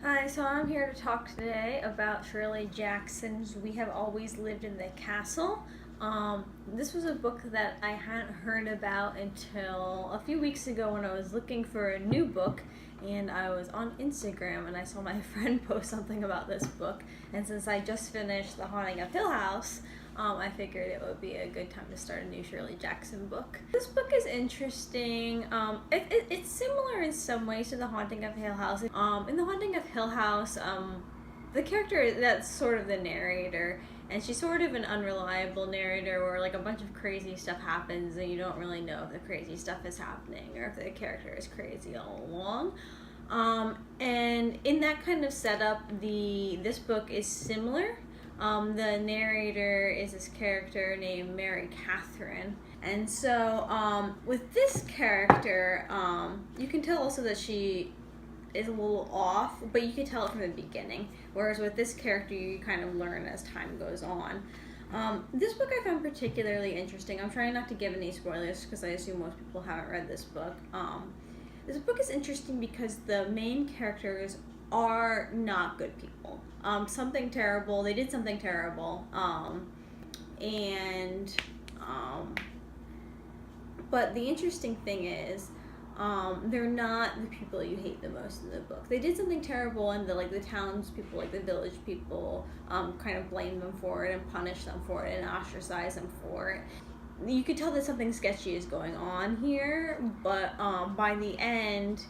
Hi, so I'm here to talk today about Shirley Jackson's We Have Always Lived in the Castle. This was a book that I hadn't heard about until a few weeks ago when I was looking for a new book, and I was on Instagram and I saw my friend post something about this book, and since I just finished The Haunting of Hill House, I figured it would be a good time to start a new Shirley Jackson book. This book is interesting. It's similar in some ways to The Haunting of Hill House. In The Haunting of Hill House, the character that's sort of the narrator, and she's sort of an unreliable narrator where like a bunch of crazy stuff happens and you don't really know if the crazy stuff is happening or if the character is crazy all along. And in that kind of setup, this book is similar. The narrator is this character named Mary Catherine. And so with this character, you can tell also that she is a little off, but you can tell it from the beginning. Whereas with this character, you kind of learn as time goes on. This book I found particularly interesting. I'm trying not to give any spoilers because I assume most people haven't read this book. This book is interesting because the main characters are not good people. Something terrible. They did something terrible. But the interesting thing is, they're not the people you hate the most in the book. They did something terrible, and the townspeople, like the village people, kind of blame them for it and punish them for it and ostracize them for it. You could tell that something sketchy is going on here, but by the end,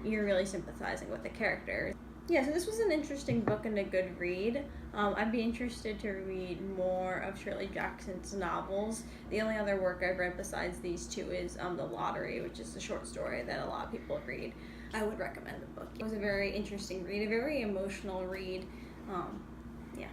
you're really sympathizing with the characters. Yeah, so this was an interesting book and a good read. I'd be interested to read more of Shirley Jackson's novels. The only other work I've read besides these two is The Lottery, which is a short story that a lot of people read. I would recommend the book. It was a very interesting read, a very emotional read. Yeah.